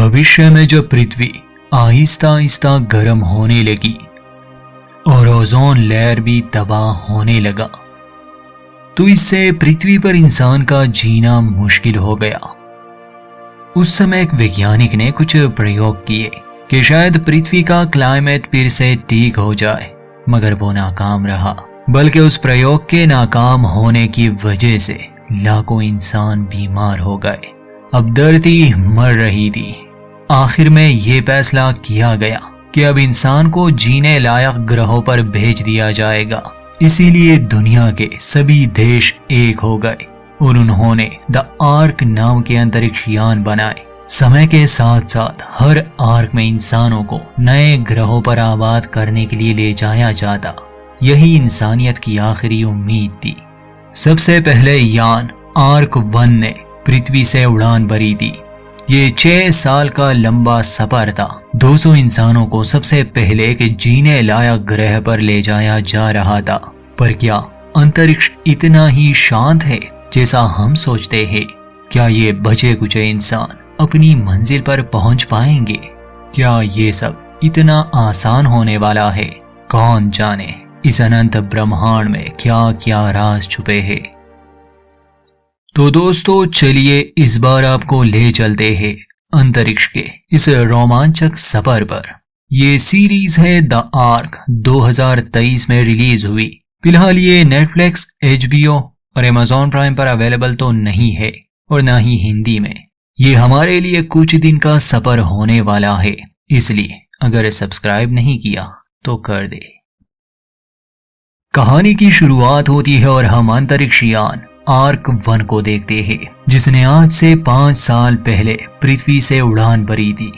भविष्य में जब पृथ्वी आहिस्ता आहिस्ता गर्म होने लगी और ओजोन लेयर भी तबाह होने लगा, तो इससे पृथ्वी पर इंसान का जीना मुश्किल हो गया। उस समय एक वैज्ञानिक ने कुछ प्रयोग किए कि शायद पृथ्वी का क्लाइमेट फिर से ठीक हो जाए, मगर वो नाकाम रहा। बल्कि उस प्रयोग के नाकाम होने की वजह से लाखों इंसान बीमार हो गए। अब धरती मर रही थी। आखिर में ये फैसला किया गया कि अब इंसान को जीने लायक ग्रहों पर भेज दिया जाएगा। इसीलिए दुनिया के सभी देश एक हो गए और उन्होंने द आर्क नाम के अंतरिक्ष यान बनाए। समय के साथ साथ हर आर्क में इंसानों को नए ग्रहों पर आबाद करने के लिए ले जाया जाता। यही इंसानियत की आखिरी उम्मीद थी। सबसे पहले यान आर्क 1 ने पृथ्वी से उड़ान भरी थी। ये 6 साल का लंबा सफर था। 200 इंसानों को सबसे पहले एक जीने लायक ग्रह पर ले जाया जा रहा था। पर क्या अंतरिक्ष इतना ही शांत है जैसा हम सोचते हैं? क्या ये बचे कुचे इंसान अपनी मंजिल पर पहुंच पाएंगे? क्या ये सब इतना आसान होने वाला है? कौन जाने इस अनंत ब्रह्मांड में क्या क्या राज छुपे हैं। तो दोस्तों चलिए इस बार आपको ले चलते हैं अंतरिक्ष के इस रोमांचक सफर पर। ये सीरीज है द आर्क, 2023 में रिलीज हुई। फिलहाल ये नेटफ्लिक्स, HBO और Amazon प्राइम पर अवेलेबल तो नहीं है और ना ही हिंदी में। ये हमारे लिए कुछ दिन का सफर होने वाला है, इसलिए अगर सब्सक्राइब नहीं किया तो कर दे। कहानी की शुरुआत होती है और हम अंतरिक्ष यान आर्क 1 को देखते हैं, जिसने आज से 5 साल पहले पृथ्वी से उड़ान भरी थी।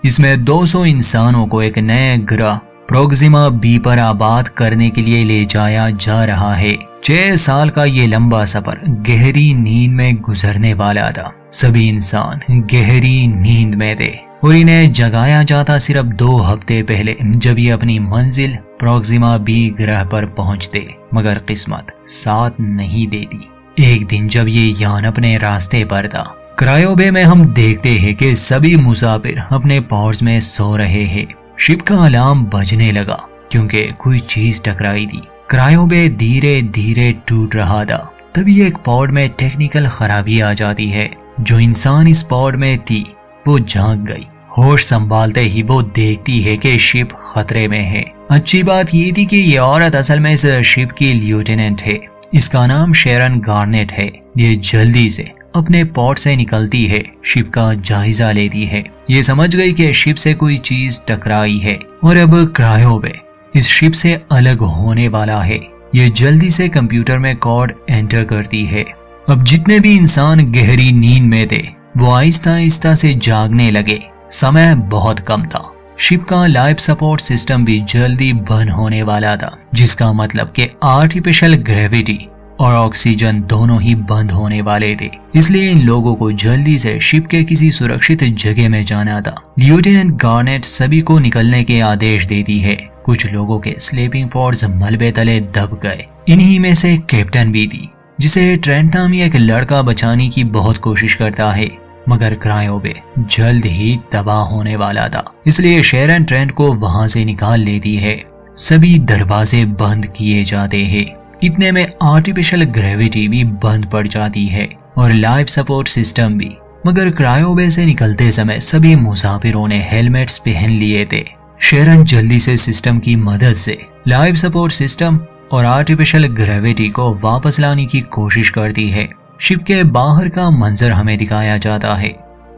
इसमें 200 इंसानों को एक नए ग्रह प्रोक्सिमा बी पर आबाद करने के लिए ले जाया जा रहा है। 6 साल का ये लंबा सफर गहरी नींद में गुजरने वाला था। सभी इंसान गहरी नींद में थे और इन्हें जगाया जाता सिर्फ 2 हफ्ते पहले, जब ये अपनी मंजिल प्रोक्सिमा बी ग्रह पर पहुंचते। मगर किस्मत साथ नहीं देती। एक दिन जब ये यान अपने रास्ते पर था, क्रायोबे में हम देखते हैं कि सभी मुसाफिर अपने पॉड्स में सो रहे हैं। शिप का अलार्म बजने लगा क्योंकि कोई चीज टकराई थी। क्रायोबे धीरे धीरे टूट रहा था। तभी एक पॉड में टेक्निकल खराबी आ जाती है। जो इंसान इस पॉड में थी वो जाग गई। होश संभालते ही वो देखती है कि शिप खतरे में है। अच्छी बात ये थी कि ये औरत असल में इस शिप की लेफ्टिनेंट है। इसका नाम शेरन गार्नेट है। ये जल्दी से अपने पॉड से निकलती है, शिप का जायजा लेती है। ये समझ गई कि शिप से कोई चीज टकराई है और अब क्रायोबे इस शिप से अलग होने वाला है। ये जल्दी से कंप्यूटर में कोड एंटर करती है। अब जितने भी इंसान गहरी नींद में थे वो आहिस्ता आहिस्ता से जागने लगे। समय बहुत कम था। शिप का लाइफ सपोर्ट सिस्टम भी जल्दी बंद होने वाला था, जिसका मतलब कि आर्टिफिशियल ग्रेविटी और ऑक्सीजन दोनों ही बंद होने वाले थे। इसलिए इन लोगों को जल्दी से शिप के किसी सुरक्षित जगह में जाना था। लेफ्टिनेंट गार्नेट सभी को निकलने के आदेश देती है। कुछ लोगों के स्लीपिंग पॉड्स मलबे तले दब गए। इन्हीं में से कैप्टन भी थी, जिसे ट्रेंट नामी एक लड़का बचाने की बहुत कोशिश करता है। मगर क्रायोबे जल्द ही तबाह होने वाला था, इसलिए शेरन ट्रेंट को वहां से निकाल लेती है। सभी दरवाजे बंद किए जाते हैं। इतने में आर्टिफिशियल ग्रेविटी भी बंद पड़ जाती है और लाइफ सपोर्ट सिस्टम भी। मगर क्रायोबे से निकलते समय सभी मुसाफिरों ने हेलमेट्स पहन लिए थे। शेरन जल्दी से सिस्टम की मदद से लाइफ सपोर्ट सिस्टम और आर्टिफिशियल ग्रेविटी को वापस लाने की कोशिश करती है। शिप के बाहर का मंजर हमें दिखाया जाता है।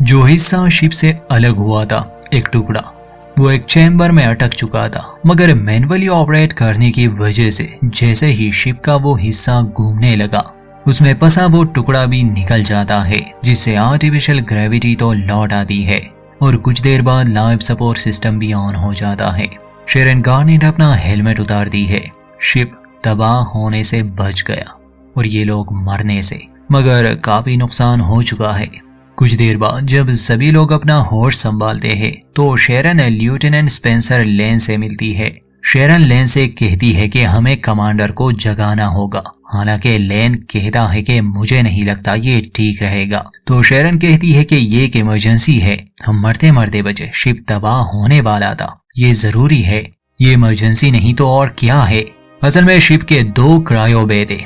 जो हिस्सा शिप से अलग हुआ था, एक टुकड़ा, वो एक चैम्बर में अटक चुका था। मगर मैनुअली ऑपरेट करने की वजह से जैसे ही शिप का वो हिस्सा घूमने लगा, उसमें फंसा वो टुकड़ा भी निकल जाता है, जिससे आर्टिफिशियल ग्रेविटी तो लौट आती है और कुछ देर बाद लाइफ सपोर्ट सिस्टम भी ऑन हो जाता है। शेरन गार्नेट अपना हेलमेट उतारती है। शिप तबाह होने से बच गया और ये लोग मरने से, मगर काफी नुकसान हो चुका है। कुछ देर बाद जब सभी लोग अपना होश संभालते हैं तो शेरन लेफ्टिनेंट स्पेंसर लेन से मिलती है। शेरन लेन से कहती है कि हमें कमांडर को जगाना होगा, हालांकि लेन कहता है कि मुझे नहीं लगता ये ठीक रहेगा। तो शेरन कहती है कि ये एक इमरजेंसी है, हम मरते मरते बचे, शिप तबाह होने वाला था, ये जरूरी है। ये इमरजेंसी नहीं तो और क्या है। असल में शिप के 2 क्रायो बे थे।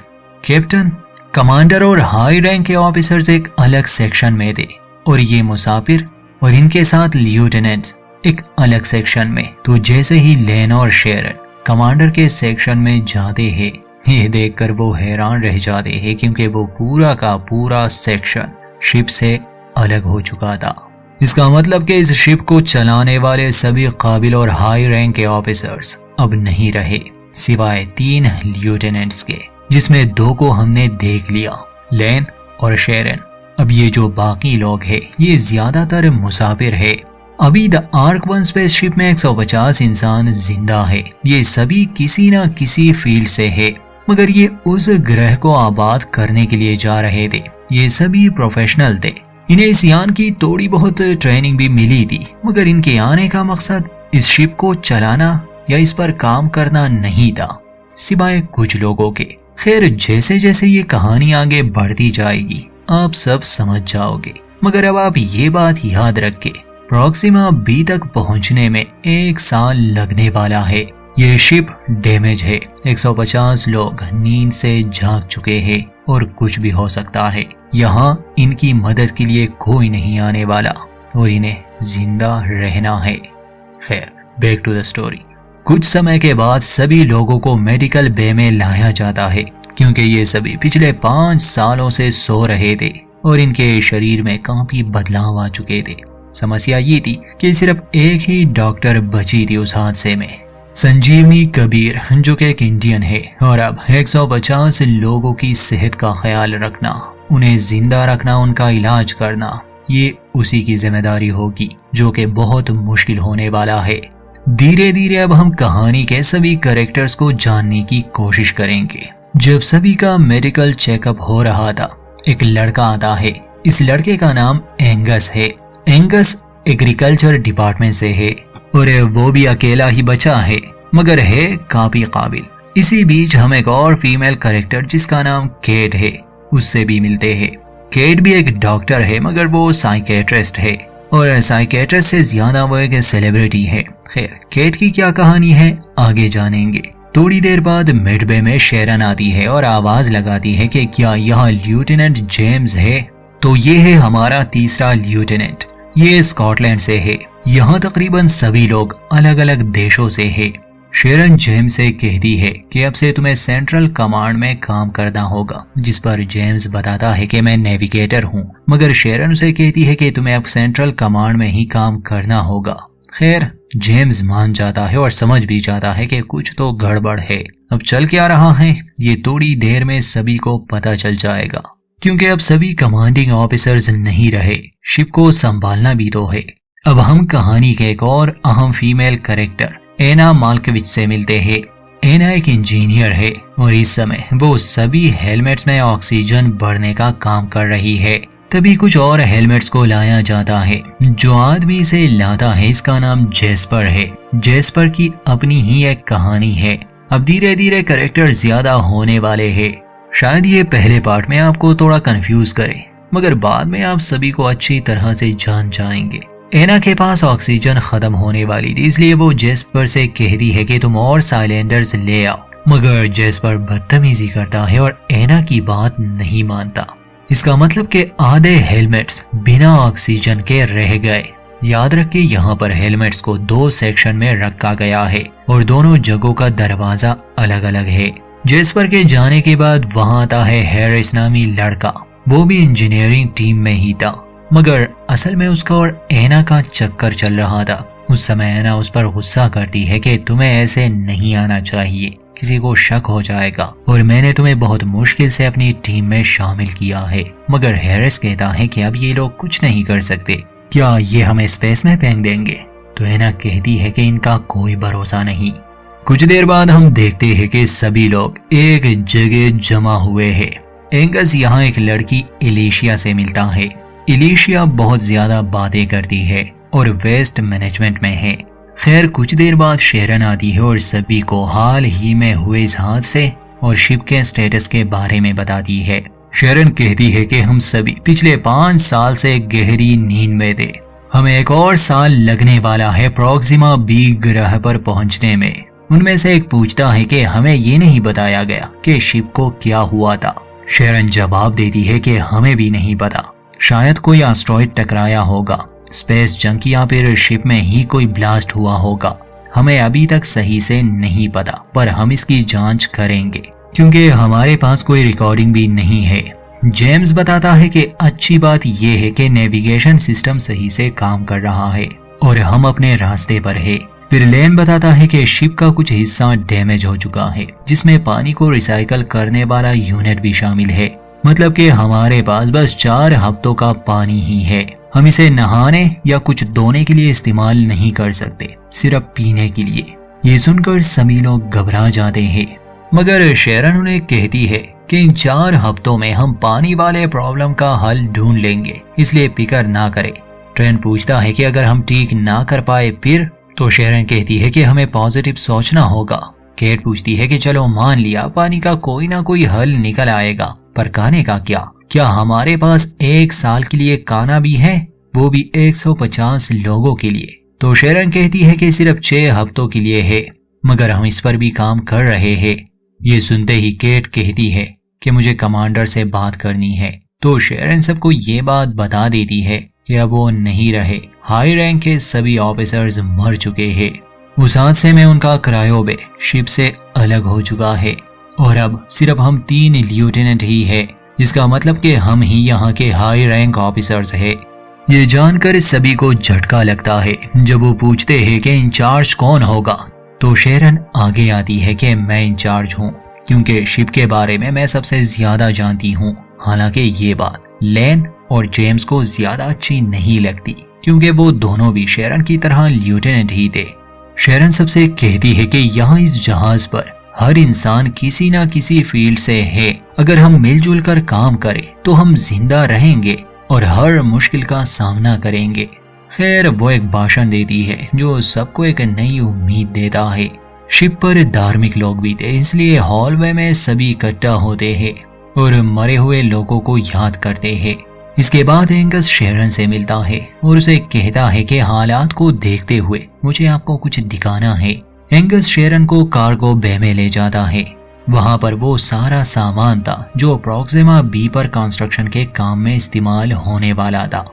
कैप्टन, कमांडर और हाई रैंक के ऑफिसर्स एक अलग सेक्शन में थे और ये मुसाफिर और इनके साथ लिeutenants एक अलग सेक्शन में। तो जैसे ही लेन और शेरन कमांडर के सेक्शन में जाते हैं, ये देखकर वो हैरान रह जाते हैं क्योंकि वो पूरा का पूरा सेक्शन शिप से अलग हो चुका था। इसका मतलब कि इस शिप को चलाने वाले सभी काबिल और हाई रैंक के ऑफिसर्स अब नहीं रहे, सिवाय 3 लिeutenants के, जिसमें 2 को हमने देख लिया, लेन और शेरन। अब ये जो बाकी लोग हैं ये ज्यादातर मुसाफिर है। अभी द आर्क 1 स्पेसशिप में 150 इंसान जिंदा है। ये सभी किसी न किसी फील्ड से है, मगर ये उस ग्रह को आबाद करने के लिए जा रहे थे। ये सभी प्रोफेशनल थे। इन्हें इस यान की थोड़ी बहुत ट्रेनिंग भी मिली थी, मगर इनके आने का मकसद इस शिप को चलाना या इस पर काम करना नहीं था, सिवाय कुछ लोगों के। खैर, जैसे जैसे ये कहानी आगे बढ़ती जाएगी आप सब समझ जाओगे, मगर अब आप ये बात याद रखें, प्रोक्सिमा बी तक पहुंचने में 1 साल लगने वाला है। ये शिप डैमेज है, 150 लोग नींद से जाग चुके हैं और कुछ भी हो सकता है। यहाँ इनकी मदद के लिए कोई नहीं आने वाला और इन्हें जिंदा रहना है। खैर, बैक टू द स्टोरी। कुछ समय के बाद सभी लोगों को मेडिकल बे में लाया जाता है क्योंकि ये सभी पिछले 5 सालों से सो रहे थे और इनके शरीर में काफी बदलाव आ चुके थे। समस्या ये थी कि सिर्फ एक ही डॉक्टर बची थी उस हादसे में, संजीवनी कबीर, जो कि एक इंडियन है। और अब 150 लोगों की सेहत का ख्याल रखना, उन्हें जिंदा रखना, उनका इलाज करना, ये उसी की जिम्मेदारी होगी, जो कि बहुत मुश्किल होने वाला है। धीरे धीरे अब हम कहानी के सभी कैरेक्टर्स को जानने की कोशिश करेंगे। जब सभी का मेडिकल चेकअप हो रहा था, एक लड़का आता है। इस लड़के का नाम एंगस है। एंगस एग्रीकल्चर डिपार्टमेंट से है और वो भी अकेला ही बचा है, मगर है काफी काबिल। इसी बीच हम एक और फीमेल कैरेक्टर जिसका नाम केट है, उससे भी मिलते हैं। केट भी एक डॉक्टर है, मगर वो साइकेट्रिस्ट है और साइकेट्रिस्ट से ज्यादा वो एक सेलिब्रिटी है। खैर, केट की क्या कहानी है आगे जानेंगे। थोड़ी देर बाद मिडबे में शेरन आती है और आवाज लगाती है कि क्या यहाँ लिeutenant जेम्स है। तो ये है हमारा तीसरा लिeutenant, ये स्कॉटलैंड से है। यहाँ तकरीबन सभी लोग अलग अलग देशों से है। शेरन जेम्स से कहती है कि अब से तुम्हें सेंट्रल कमांड में काम करना होगा, जिस पर जेम्स बताता है कि मैं नेविगेटर हूँ, मगर शेरन उसे कहती है कि तुम्हें अब सेंट्रल कमांड में ही काम करना होगा। खैर, जेम्स मान जाता है और समझ भी जाता है कि कुछ तो गड़बड़ है। अब चल क्या रहा है ये थोड़ी देर में सभी को पता चल जाएगा, क्योंकि अब सभी कमांडिंग ऑफिसर्स नहीं रहे, शिप को संभालना भी तो है। अब हम कहानी के एक और अहम फीमेल कैरेक्टर एना माल्कोविच से मिलते हैं। एना एक इंजीनियर है और इस समय वो सभी हेलमेट्स में ऑक्सीजन भरने का काम कर रही है। तभी कुछ और हेलमेट्स को लाया जाता है। जो आदमी इसे लाता है इसका नाम जेस्पर है। जेस्पर की अपनी ही एक कहानी है। अब धीरे धीरे कैरेक्टर ज्यादा होने वाले हैं। शायद ये पहले पार्ट में आपको थोड़ा कंफ्यूज करे, मगर बाद में आप सभी को अच्छी तरह से जान जाएंगे। एना के पास ऑक्सीजन खत्म होने वाली थी, इसलिए वो जेस्पर से कहती है कि तुम और साइलेंडर्स ले आओ, मगर जेस्पर बदतमीजी करता है और एना की बात नहीं मानता। इसका मतलब कि आधे हेलमेट्स बिना ऑक्सीजन के रह गए। याद रखिए, यहाँ पर हेलमेट्स को 2 सेक्शन में रखा गया है और दोनों जगहों का दरवाजा अलग अलग है। जेस्पर के जाने के बाद वहां आता है हैरिस नामी लड़का। वो भी इंजीनियरिंग टीम में ही था, मगर असल में उसका और एना का चक्कर चल रहा था। उस समय एना उस पर गुस्सा करती है कि तुम्हें ऐसे नहीं आना चाहिए, किसी को शक हो जाएगा और मैंने तुम्हें बहुत मुश्किल से अपनी टीम में शामिल किया है। मगर हैरिस कहता है कि अब ये लोग कुछ नहीं कर सकते, क्या ये हमें स्पेस में फेंक देंगे? तो एना कहती है कि इनका कोई भरोसा नहीं। कुछ देर बाद हम देखते हैं कि सभी लोग एक जगह जमा हुए हैं। एंगस यहाँ एक लड़की एलिशिया से मिलता है। एलिशिया बहुत ज्यादा बातें करती है और वेस्ट मैनेजमेंट में है। खैर, कुछ देर बाद शेरन आती है और सभी को हाल ही में हुए इस हादसे और शिप के स्टेटस के बारे में बताती है। शेरन कहती है कि हम सभी पिछले 5 साल से गहरी नींद में थे। हमें एक और साल लगने वाला है प्रोक्सिमा बी ग्रह पर पहुंचने में। उनमें से एक पूछता है कि हमें ये नहीं बताया गया कि शिप को क्या हुआ था। शेरन जवाब देती है कि हमें भी नहीं पता, शायद कोई एस्टेरॉयड टकराया होगा, स्पेस जंक या फिर शिप में ही कोई ब्लास्ट हुआ होगा। हमें अभी तक सही से नहीं पता, पर हम इसकी जांच करेंगे क्योंकि हमारे पास कोई रिकॉर्डिंग भी नहीं है। जेम्स बताता है कि अच्छी बात यह है कि नेविगेशन सिस्टम सही से काम कर रहा है और हम अपने रास्ते पर है। फिर लेन बताता है कि शिप का कुछ हिस्सा डैमेज हो चुका है, जिसमें पानी को रिसाइकल करने वाला यूनिट भी शामिल है। मतलब कि हमारे पास बस 4 हफ्तों का पानी ही है। हम इसे नहाने या कुछ धोने के लिए इस्तेमाल नहीं कर सकते, सिर्फ पीने के लिए। ये सुनकर सभी लोग घबरा जाते हैं, मगर शेरन उन्हें कहती है कि इन 4 हफ्तों में हम पानी वाले प्रॉब्लम का हल ढूंढ लेंगे, इसलिए फिक्र ना करें। ट्रेन पूछता है कि अगर हम ठीक ना कर पाए फिर? तो शेरन कहती है कि हमें पॉजिटिव सोचना होगा। केट पूछती है कि चलो मान लिया पानी का कोई ना कोई हल निकल आएगा, पर खाने का क्या हमारे पास 1 साल के लिए खाना भी है, वो भी 150 लोगों के लिए? तो शेरन कहती है कि सिर्फ 6 हफ्तों के लिए है, मगर हम इस पर भी काम कर रहे हैं। ये सुनते ही केट कहती है कि मुझे कमांडर से बात करनी है। तो शेरन सबको ये बात बता देती है कि अब वो नहीं रहे। हाई रैंक के सभी ऑफिसर्स मर चुके हैं। उस हादसे में उनका क्रायोबे शिप से अलग हो चुका है और अब सिर्फ हम 3 लिeutenant ही है, जिसका मतलब कि हम ही यहाँ के हाई रैंक ऑफिसर्स है। ये जानकर सभी को झटका लगता है। जब वो पूछते हैं कि इंचार्ज कौन होगा, तो शेरन आगे आती है कि मैं इंचार्ज हूँ, क्योंकि शिप के बारे में मैं सबसे ज्यादा जानती हूँ। हालांकि ये बात लेन और जेम्स को ज्यादा अच्छी नहीं लगती, क्योंकि वो दोनों भी शेरन की तरह लिeutenant ही थे। शेरन सबसे कहती है कि यहाँ इस जहाज पर हर इंसान किसी ना किसी फील्ड से है। अगर हम मिलजुल कर काम करें तो हम जिंदा रहेंगे और हर मुश्किल का सामना करेंगे। खैर, वो एक भाषण देती है जो सबको एक नई उम्मीद देता है। शिप पर धार्मिक लोग भी थे, इसलिए हॉलवे में सभी इकट्ठा होते हैं और मरे हुए लोगों को याद करते हैं। इसके बाद एंगस शेरन से मिलता है और उसे कहता है कि हालात को देखते हुए मुझे आपको कुछ दिखाना है। एंगस शेरन को कार्गो बे में ले जाता है। वहां पर वो सारा सामान था जो प्रोक्सिमा बी पर कंस्ट्रक्शन के काम में इस्तेमाल होने वाला था।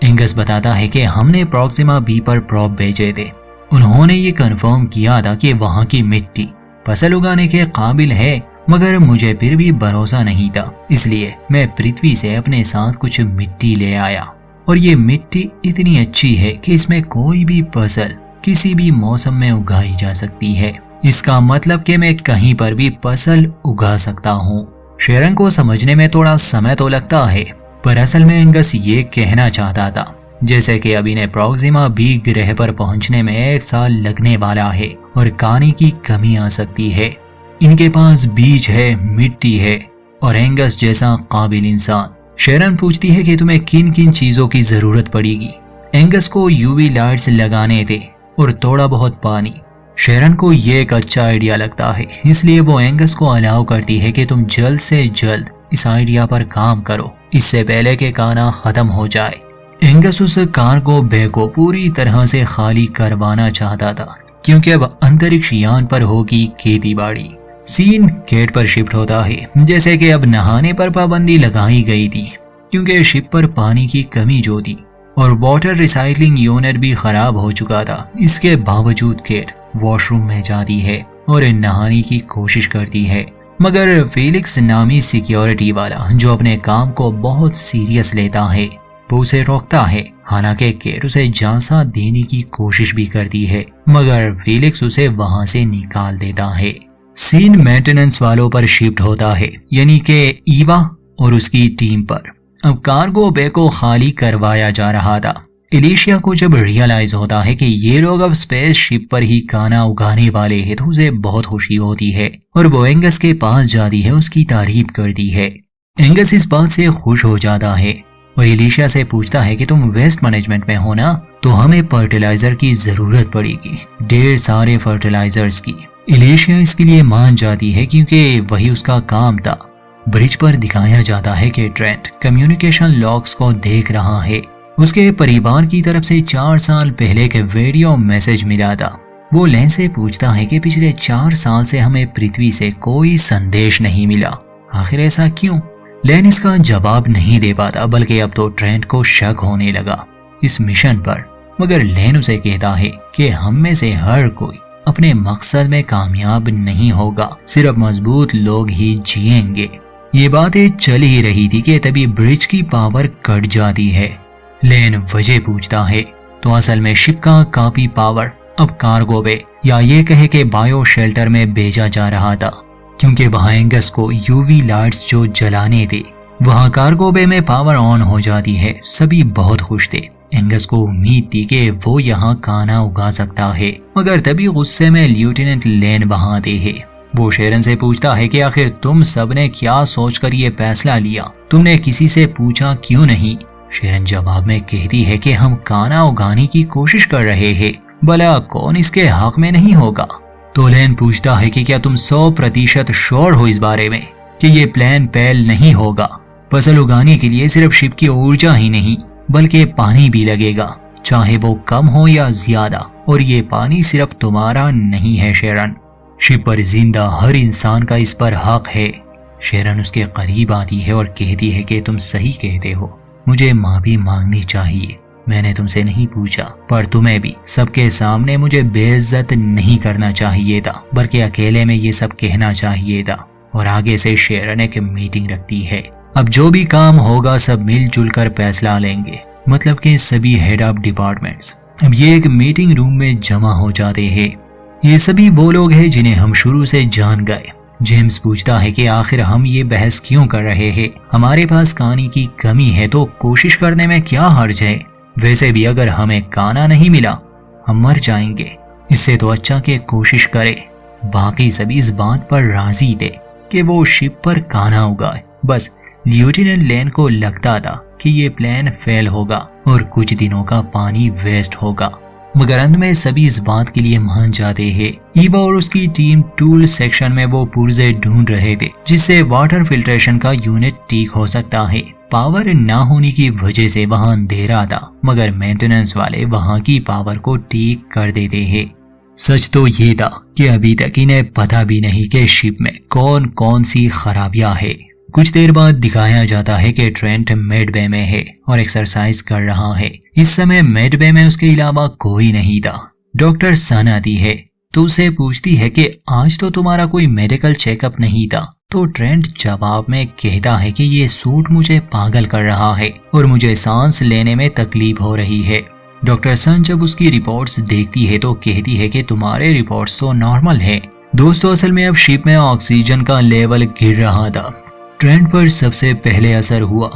एंगस बताता है कि हमने प्रोक्सिमा बी पर प्रोब भेजे थे। उन्होंने ये कंफर्म किया था कि वहां की मिट्टी फसल उगाने के काबिल है, मगर मुझे फिर भी भरोसा नहीं था, इसलिए मैं पृथ्वी से अपने साथ कुछ मिट्टी ले आया। और ये मिट्टी इतनी अच्छी है कि इसमें कोई भी फसल किसी भी मौसम में उगाई जा सकती है। इसका मतलब कि मैं कहीं पर भी फसल उगा सकता हूँ। शेरन को समझने में थोड़ा समय तो लगता है, पर असल में एंगस ये कहना चाहता था जैसे कि अभी ने प्रोक्सिमा बी ग्रह पर पहुंचने में 1 साल लगने वाला है और खाने की कमी आ सकती है। इनके पास बीज है, मिट्टी है और एंगस जैसा काबिल इंसान। शेरन पूछती है कि तुम्हें किन किन चीजों की जरूरत पड़ेगी। एंगस को यूवी लाइट्स लगाने थे और थोड़ा बहुत पानी। शेरन को ये एक अच्छा आइडिया लगता है, इसलिए वो एंगस को अलाउ करती है कि तुम जल्द से जल्द इस आइडिया पर काम करो, इससे पहले कि खाना खत्म हो जाए। एंगस उस कार्गो बे को पूरी तरह से खाली करवाना चाहता था, क्योंकि अब अंतरिक्ष यान पर होगी खेती बाड़ी। सीन केट पर शिफ्ट होता है, जैसे कि अब नहाने पर पाबंदी लगाई गई थी, क्योंकि शिप पर पानी की कमी जो थी और वाटर रिसाइकलिंग यूनिट भी खराब हो चुका था। इसके बावजूद केट वॉशरूम में जाती है और नहाने की कोशिश करती है, मगर फेलिक्स नामी सिक्योरिटी वाला जो अपने काम को बहुत सीरियस लेता है वो उसे रोकता है। हालांकि केट उसे झांसा देने की कोशिश भी करती है, मगर फेलिक्स उसे वहां से निकाल देता है। सीन मेंटेनेंस वालों पर शिफ्ट होता है, यानी कि ईवा और उसकी टीम पर। अब कार्गो बे को खाली करवाया जा रहा था। एलिशिया को जब रियलाइज होता है कि ये लोग अब स्पेस शिप पर ही खाना उगाने वाले हैं तो उसे बहुत खुशी होती है और वो एंगस के पास जाती है, उसकी तारीफ करती है। एंगस इस बात से खुश हो जाता है और एलिशिया से पूछता है कि तुम वेस्ट मैनेजमेंट में हो ना, तो हमें फर्टिलाइजर की जरूरत पड़ेगी, ढेर सारे फर्टिलाइजर्स की। एलिशिया इसके लिए मान जाती है क्योंकि वही उसका काम था। ब्रिज पर दिखाया जाता है कि ट्रेंट कम्युनिकेशन लॉग्स को देख रहा है। उसके परिवार की तरफ से 4 साल पहले के वीडियो मैसेज मिला था। वो लेन से पूछता है कि पिछले 4 साल से हमें पृथ्वी से कोई संदेश नहीं मिला, आखिर ऐसा क्यों? लेन इसका जवाब नहीं दे पाता, बल्कि अब तो ट्रेंट को शक होने लगा इस मिशन पर। मगर लेन उसे कहता है कि हम में से हर कोई अपने मकसद में कामयाब नहीं होगा, सिर्फ मजबूत लोग ही जिएंगे। ये बातें चल ही रही थी कि तभी ब्रिज की पावर कट जाती है। लेन वजह पूछता है तो असल में शिप का काफी पावर अब कार्गो वे या ये कहे कि बायो शेल्टर में भेजा जा रहा था, क्योंकि वहां एंगस को यूवी लाइट्स जो जलाने थे, वहां कार्गो बे में पावर ऑन हो जाती है। सभी बहुत खुश थे। एंगस को उम्मीद थी कि वो यहाँ खाना उगा सकता है, मगर तभी गुस्से में लेफ्टिनेंट लेन वहां आते हैं। वो शेरन से पूछता है कि आखिर तुम सबने क्या सोचकर ये फैसला लिया, तुमने किसी से पूछा क्यों नहीं? शेरन जवाब में कहती है कि हम खाना उगाने की कोशिश कर रहे हैं, भला कौन इसके हक में नहीं होगा? तो लेन पूछता है कि क्या तुम 100% श्योर हो इस बारे में कि ये प्लान फेल नहीं होगा? फसल उगाने के लिए सिर्फ शिप की ऊर्जा ही नहीं बल्कि पानी भी लगेगा, चाहे वो कम हो या ज्यादा, और ये पानी सिर्फ तुम्हारा नहीं है शेरन, शिप पर जिंदा हर इंसान का इस पर हक है। शेरन उसके करीब आती है और कहती है कि तुम सही कहते हो, मुझे माफी मांगनी चाहिए। मैंने तुमसे नहीं पूछा, पर तुम्हें भी सबके सामने मुझे बेइज्जत नहीं करना चाहिए था, बल्कि अकेले में ये सब कहना चाहिए था। और आगे से शेरन एक मीटिंग रखती है। अब जो भी काम होगा सब मिलजुल कर फैसला लेंगे, मतलब कि सभी हेड ऑफ डिपार्टमेंट्स अब ये एक मीटिंग रूम में जमा हो जाते हैं। ये सभी वो लोग हैं जिन्हें हम शुरू से जान गए। जेम्स पूछता है कि आखिर हम ये बहस क्यों कर रहे हैं? हमारे पास खाने की कमी है तो कोशिश करने में क्या हर्ज है? वैसे भी अगर हमें खाना नहीं मिला हम मर जाएंगे, इससे तो अच्छा कि कोशिश करें। बाकी सभी इस बात पर राजी थे कि वो शिप पर खाना उगाए। बस लेफ्टिनेंट लेन को लगता था कि ये प्लान फेल होगा और कुछ दिनों का पानी वेस्ट होगा, मगर अंत में सभी इस बात के लिए मान जाते हैं। ईवा और उसकी टीम टूल सेक्शन में वो पुर्जे ढूंढ रहे थे जिससे वाटर फिल्ट्रेशन का यूनिट ठीक हो सकता है। पावर ना होने की वजह से वहां अंधेरा था, मगर मेंटेनेंस वाले वहां की पावर को ठीक कर देते हैं। सच तो ये था कि अभी तक इन्हें पता भी नहीं कि शिप में कौन कौन सी खराबियां है। कुछ देर बाद दिखाया जाता है कि ट्रेंट मेड बे में है और एक्सरसाइज कर रहा है। इस समय मेड बे में उसके अलावा कोई नहीं था। डॉक्टर सन आती है तो उसे पूछती है कि आज तो तुम्हारा कोई मेडिकल चेकअप नहीं था। तो ट्रेंट जवाब में कहता है कि ये सूट मुझे पागल कर रहा है और मुझे सांस लेने में तकलीफ हो रही है। डॉक्टर सन जब उसकी रिपोर्ट्स देखती है तो कहती है कि तुम्हारे रिपोर्ट्स तो नॉर्मल है। दोस्तों असल में अब शिप में ऑक्सीजन का लेवल गिर रहा था। ट्रेंट पर सबसे पहले असर हुआ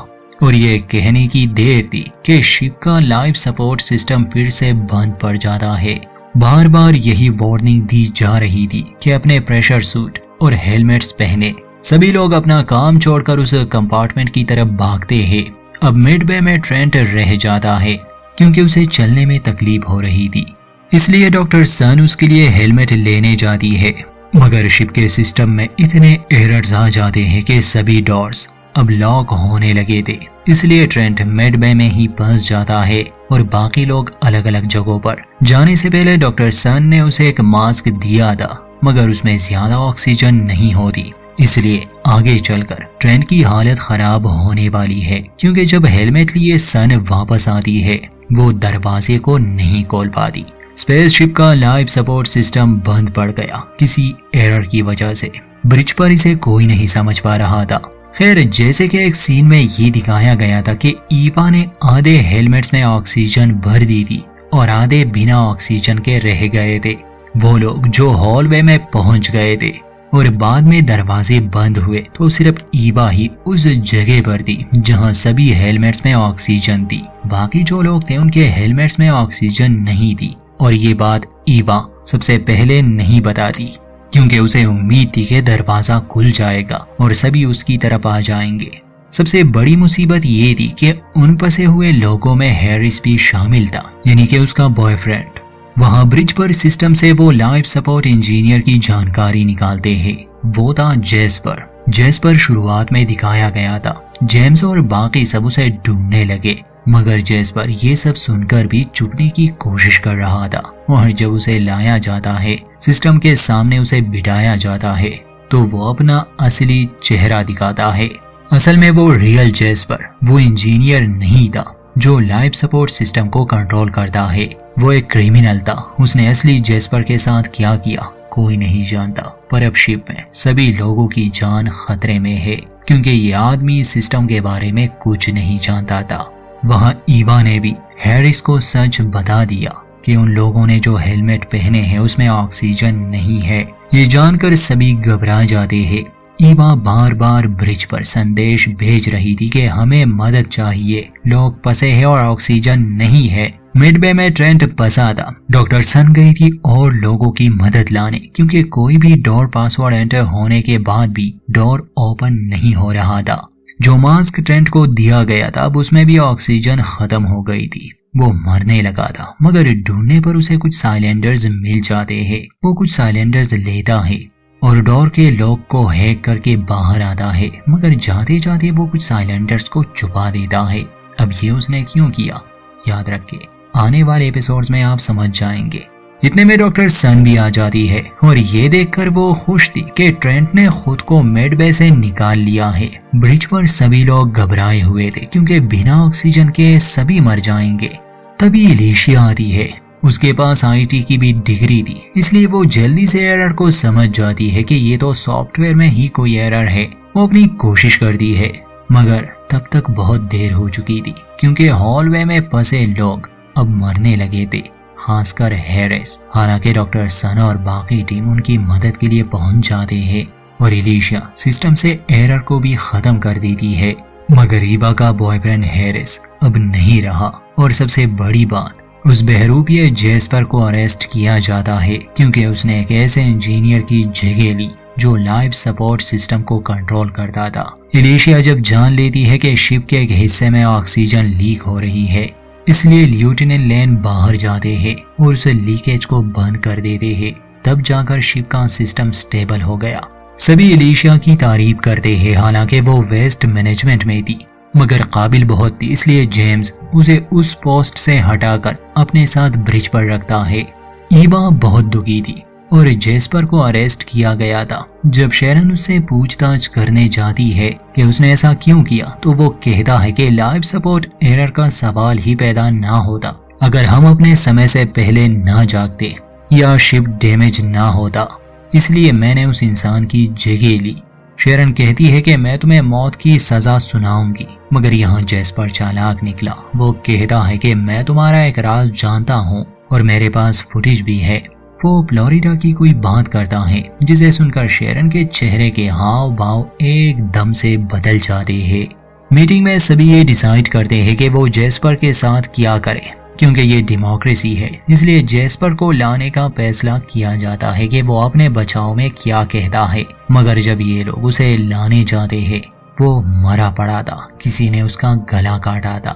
और ये कहने की देर थी कि शिप का लाइफ सपोर्ट सिस्टम फिर से बंद पड़ जाता है। बार बार यही वार्निंग दी जा रही थी कि अपने प्रेशर सूट और हेलमेट्स पहने। सभी लोग अपना काम छोड़कर उस कंपार्टमेंट की तरफ भागते हैं। अब मिड बे में ट्रेंट रह जाता है क्योंकि उसे चलने में तकलीफ हो रही थी, इसलिए डॉक्टर सन उसके लिए हेलमेट लेने जाती है। मगर शिप के सिस्टम में इतने एरर्स आ जाते हैं कि सभी डोर्स अब लॉक होने लगे थे, इसलिए ट्रेंट मिड बे में ही फंस जाता है और बाकी लोग अलग अलग जगहों पर। जाने से पहले डॉक्टर सन ने उसे एक मास्क दिया था, मगर उसमें ज्यादा ऑक्सीजन नहीं होती, इसलिए आगे चलकर ट्रेंट की हालत खराब होने वाली है। क्योंकि जब हेलमेट लिए सन वापस आती है वो दरवाजे को नहीं खोल पाती। स्पेसशिप का लाइफ सपोर्ट सिस्टम बंद पड़ गया किसी एरर की वजह से। ब्रिज पर इसे कोई नहीं समझ पा रहा था। खैर जैसे कि एक सीन में ये दिखाया गया था कि ईवा ने आधे हेलमेट्स में ऑक्सीजन भर दी थी और आधे बिना ऑक्सीजन के रह गए थे। वो लोग जो हॉलवे में पहुंच गए थे और बाद में दरवाजे बंद हुए तो सिर्फ ईवा ही उस जगह पर थी जहां सभी हेलमेट्स में ऑक्सीजन थी। बाकी जो लोग थे उनके हेलमेट्स में ऑक्सीजन नहीं थी और ये बात ईवा सबसे पहले नहीं बताती क्योंकि उसे उम्मीद थी कि दरवाजा खुल जाएगा और सभी उसकी तरफ आ जाएंगे। सबसे बड़ी मुसीबत ये थी कि उन फंसे हुए लोगों में हैरिस भी शामिल था, यानी कि उसका बॉयफ्रेंड। वहां ब्रिज पर सिस्टम से वो लाइफ सपोर्ट इंजीनियर की जानकारी निकालते हैं। वो था जेस्पर। जेस्पर शुरुआत में दिखाया गया था। जेम्स और बाकी सब उसे ढूंढने लगे, मगर जेस्पर ये सब सुनकर भी छुपने की कोशिश कर रहा था। और जब उसे लाया जाता है, सिस्टम के सामने उसे बिठाया जाता है, तो वो अपना असली चेहरा दिखाता है। असल में वो रियल जेस्पर वो इंजीनियर नहीं था जो लाइफ सपोर्ट सिस्टम को कंट्रोल करता है। वो एक क्रिमिनल था। उसने असली जेस्पर के साथ क्या किया कोई नहीं जानता, पर अब शिप में सभी लोगों की जान खतरे में है, क्योंकि ये आदमी सिस्टम के बारे में कुछ नहीं जानता था। वहां ईवा ने भी हैरिस को सच बता दिया कि उन लोगों ने जो हेलमेट पहने हैं उसमें ऑक्सीजन नहीं है। ये जानकर सभी घबरा जाते हैं। ईवा बार बार ब्रिज पर संदेश भेज रही थी कि हमें मदद चाहिए, लोग फंसे हैं और ऑक्सीजन नहीं है। मिडबे में ट्रेंट फंसा था। डॉक्टर सन गई थी और लोगों की मदद लाने, क्योंकि कोई भी डोर पासवर्ड एंटर होने के बाद भी डोर ओपन नहीं हो रहा था। जो मास्क ट्रेंट को दिया गया था अब उसमें भी ऑक्सीजन खत्म हो गई थी। वो मरने लगा था, मगर ढूंढने पर उसे कुछ साइलेंडर्स मिल जाते हैं। वो कुछ साइलेंडर्स लेता है और डोर के लॉक को हैक करके बाहर आता है, मगर जाते जाते वो कुछ साइलेंडर्स को छुपा देता है। अब ये उसने क्यों किया, याद रखिए आने वाले एपिसोड्स में आप समझ जाएंगे। इतने में डॉक्टर सन भी आ जाती है और ये देखकर वो खुश थी कि ट्रेंट ने खुद को मिडबे से निकाल लिया है। ब्रिज पर सभी लोग घबराए हुए थे, क्योंकि बिना ऑक्सीजन के सभी मर जाएंगे। तभी एलिशिया आती है। उसके पास आईटी की भी डिग्री थी, इसलिए वो जल्दी से एरर को समझ जाती है कि ये तो सॉफ्टवेयर में ही कोई एरर है। वो अपनी कोशिश करती है, मगर तब तक बहुत देर हो चुकी थी, क्योंकि हॉलवे में फंसे लोग अब मरने लगे थे, खासकर हैरिस। हालांकि डॉक्टर सन और बाकी टीम उनकी मदद के लिए पहुंच जाते हैं और एलिशिया सिस्टम से एरर को भी खत्म कर देती है। मगर ईवा का बॉयफ्रेंड हैरिस अब नहीं रहा, और सबसे बड़ी बात, उस बहरूपिये जेस्पर को अरेस्ट किया जाता है, क्योंकि उसने एक ऐसे इंजीनियर की जगह ली जो लाइफ सपोर्ट सिस्टम को कंट्रोल करता था। एलिशिया जब जान लेती है कि शिप के एक हिस्से में ऑक्सीजन लीक हो रही है, इसलिए लेफ्टिनेंट लेन बाहर जाते हैं और उस लीकेज को बंद कर देते हैं। तब जाकर शिप का सिस्टम स्टेबल हो गया। सभी एलिशिया की तारीफ करते हैं, हालांकि वो वेस्ट मैनेजमेंट में थी, मगर काबिल बहुत थी, इसलिए जेम्स उसे उस पोस्ट से हटाकर अपने साथ ब्रिज पर रखता है। ईवा बहुत दुखी थी और जेस्पर को अरेस्ट किया गया था। जब शेरन उससे पूछताछ करने जाती है कि उसने ऐसा क्यों किया, तो वो कहता है कि लाइफ सपोर्ट एरर का सवाल ही पैदा ना होता अगर हम अपने समय से पहले ना जागते या शिप डैमेज ना होता, इसलिए मैंने उस इंसान की जगह ली। शेरन कहती है कि मैं तुम्हें मौत की सजा सुनाऊंगी, मगर यहाँ जेस्पर चालाक निकला। वो कहता है कि मैं तुम्हारा एक राज जानता हूँ और मेरे पास फुटेज भी है। वो फ्लोरिडा की कोई बात करता है, जिसे सुनकर शेरन के चेहरे के हाव भाव एकदम से बदल जाते हैं। मीटिंग में सभी ये डिसाइड करते हैं कि वो जेस्पर के साथ क्या करें, क्योंकि ये डेमोक्रेसी है, इसलिए जेस्पर को लाने का फैसला किया जाता है कि वो अपने बचाव में क्या कहता है। मगर जब ये लोग उसे लाने जाते हैं, वो मरा पड़ा था, किसी ने उसका गला काटा था।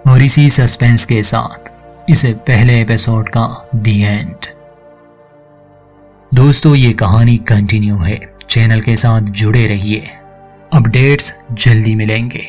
और इसी सस्पेंस के साथ इस पहले एपिसोड का दी एंड। दोस्तों, ये कहानी कंटिन्यू है, चैनल के साथ जुड़े रहिए, अपडेट्स जल्दी मिलेंगे।